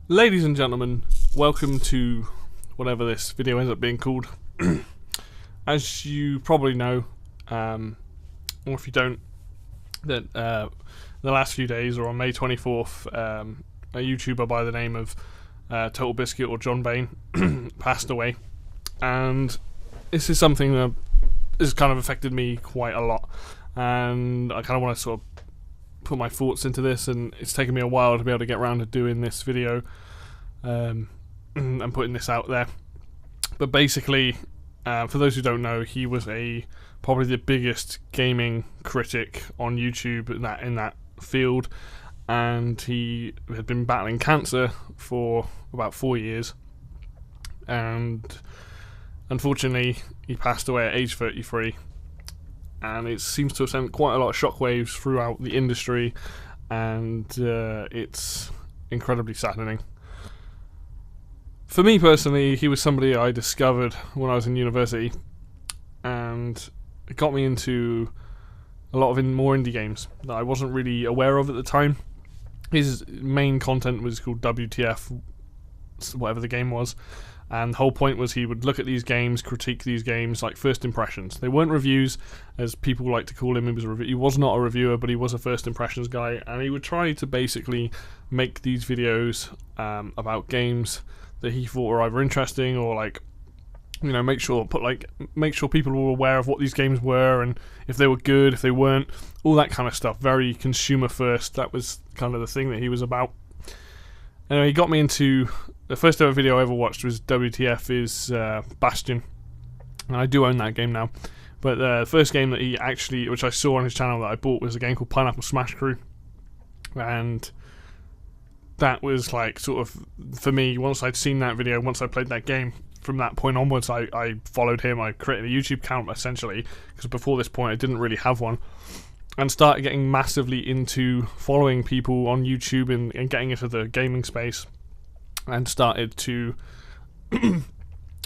Ladies and gentlemen, welcome to whatever this video ends up being called. As you probably know, or if you don't, that the last few days, or on May 24th, a YouTuber by the name of TotalBiscuit, or John Bain, passed away. And this is something that has kind of affected me quite a lot. And I kind of want to sort of put my thoughts into this, and it's taken me a while to be able to get around to doing this video and putting this out there. But basically, for those who don't know, he was probably the biggest gaming critic on YouTube in that field, and he had been battling cancer for about 4 years, and unfortunately he passed away at age 33. And it seems to have sent quite a lot of shockwaves throughout the industry, and it's incredibly saddening. For me personally, he was somebody I discovered when I was in university, and it got me into a lot of more indie games that I wasn't really aware of at the time. His main content was called WTF, whatever the game was. And the whole point was he would look at these games, critique these games, like first impressions. They weren't reviews, as people like to call him. He was not a reviewer, but he was a first impressions guy. And he would try to basically make these videos about games that he thought were either interesting or, like, you know, make sure people were aware of what these games were and if they were good, if they weren't, all that kind of stuff. Very consumer first. That was kind of the thing that he was about. Anyway, he got me into the first ever video I ever watched was WTF is Bastion, and I do own that game now. But the first game that he actually, which I saw on his channel that I bought, was a game called Pineapple Smash Crew, and that was like sort of, for me, once I'd seen that video, once I played that game, from that point onwards I followed him. I created a YouTube account essentially, because before this point I didn't really have one, and started getting massively into following people on YouTube and getting into the gaming space, and started to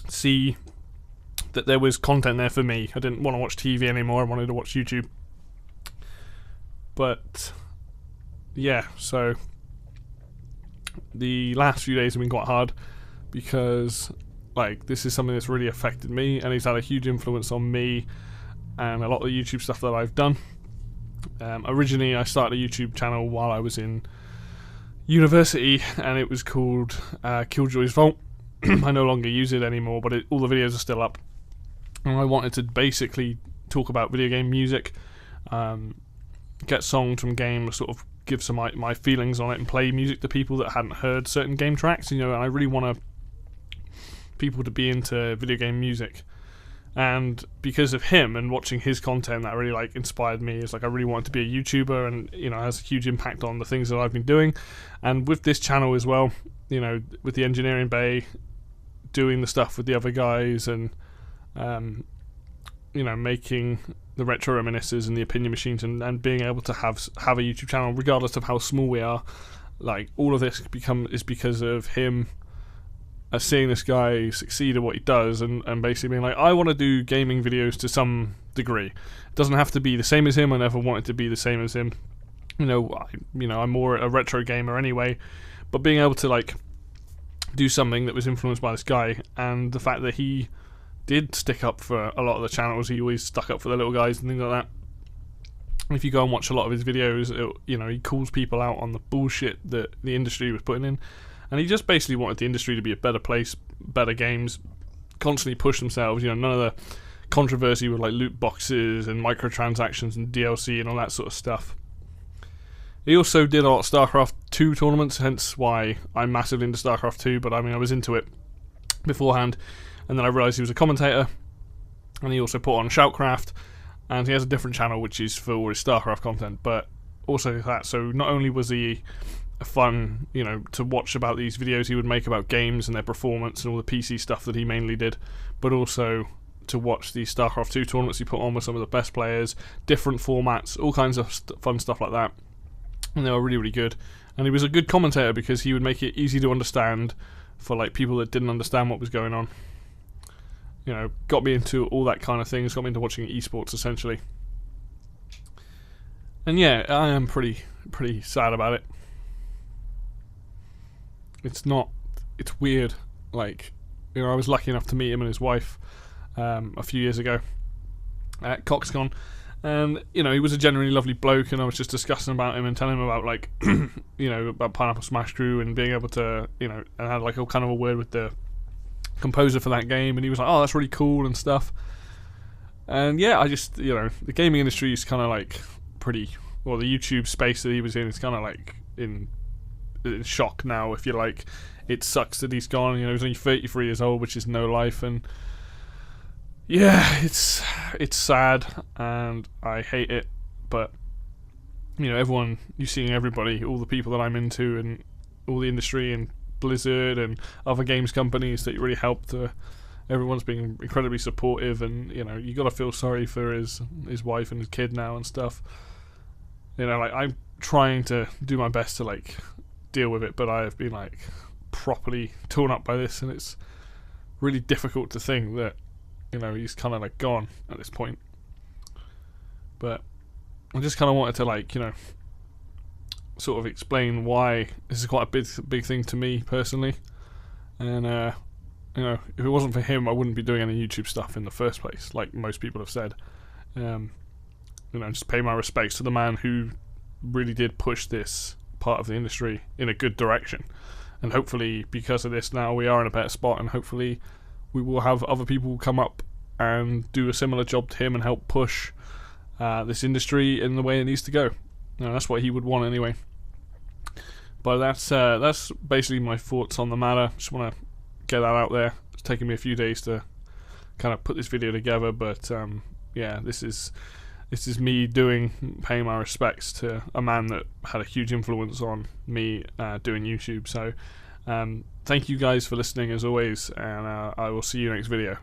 see that there was content there for me. I didn't want to watch TV anymore, I wanted to watch YouTube. But yeah, so the last few days have been quite hard, because like this is something that's really affected me, and he's had a huge influence on me and a lot of the YouTube stuff that I've done. Originally I started a YouTube channel while I was in university, and it was called Killjoy's Vault. I no longer use it anymore, but all the videos are still up, and I wanted to basically talk about video game music, get songs from games, sort of give some my feelings on it, and play music to people that hadn't heard certain game tracks, you know. And I really want people to be into video game music. And because of him and watching his content, that really like inspired me. It's like I really wanted to be a YouTuber, and you know, it has a huge impact on the things that I've been doing. And with this channel as well, you know, with the engineering bay, doing the stuff with the other guys, and you know, making the retro reminiscences and the opinion machines, and being able to have a YouTube channel regardless of how small we are, like all of this is because of him. Seeing this guy succeed at what he does, and basically being like, I want to do gaming videos to some degree. It doesn't have to be the same as him. I never wanted to be the same as him. You know, I'm more a retro gamer anyway. But being able to like do something that was influenced by this guy, and the fact that he did stick up for a lot of the channels, he always stuck up for the little guys and things like that. If you go and watch a lot of his videos, you know, he calls people out on the bullshit that the industry was putting in. And he just basically wanted the industry to be a better place, better games, constantly push themselves. You know, none of the controversy with like loot boxes and microtransactions and DLC and all that sort of stuff. He also did a lot of StarCraft 2 tournaments, hence why I'm massively into StarCraft 2. But I mean, I was into it beforehand, and then I realised he was a commentator, and he also put on Shoutcraft, and he has a different channel which is for all his StarCraft content, but also that. So not only was he fun, you know, to watch about these videos he would make about games and their performance and all the PC stuff that he mainly did, but also to watch these StarCraft 2 tournaments he put on with some of the best players, different formats, all kinds of fun stuff like that, and they were really, really good. And he was a good commentator because he would make it easy to understand for like people that didn't understand what was going on. You know, got me into all that kind of things, got me into watching esports essentially. And yeah, I am pretty sad about it. it's weird. Like, you know, I was lucky enough to meet him and his wife a few years ago at CoxCon, and you know, he was a genuinely lovely bloke, and I was just discussing about him and telling him about, like, you know, about Pineapple Smash Crew and being able to, you know, and I had like a kind of a word with the composer for that game, and he was like, oh, that's really cool and stuff. And yeah, I just, you know, the gaming industry is kind of like pretty, well, the YouTube space that he was in is kind of like in shock now, if you like. It sucks that he's gone. You know, he's only 33 years old, which is no life, and yeah, it's sad, and I hate it. But you know, everyone, you're seeing everybody, all the people that I'm into, and all the industry, and Blizzard, and other games companies that really helped. Everyone's being incredibly supportive, and you know, you got to feel sorry for his wife and his kid now and stuff. You know, like, I'm trying to do my best to like deal with it, but I have been like properly torn up by this, and it's really difficult to think that, you know, he's kind of like gone at this point. But I just kind of wanted to, like, you know, sort of explain why this is quite a big thing to me personally, and you know, if it wasn't for him, I wouldn't be doing any YouTube stuff in the first place, like most people have said. You know, just pay my respects to the man who really did push this part of the industry in a good direction. And hopefully, because of this, now we are in a better spot, and hopefully we will have other people come up and do a similar job to him and help push this industry in the way it needs to go. You know, that's what he would want anyway. But that's basically my thoughts on the matter. Just want to get that out there. It's taken me a few days to kind of put this video together, but yeah, this is me paying my respects to a man that had a huge influence on me doing YouTube. So thank you guys for listening as always, and I will see you next video.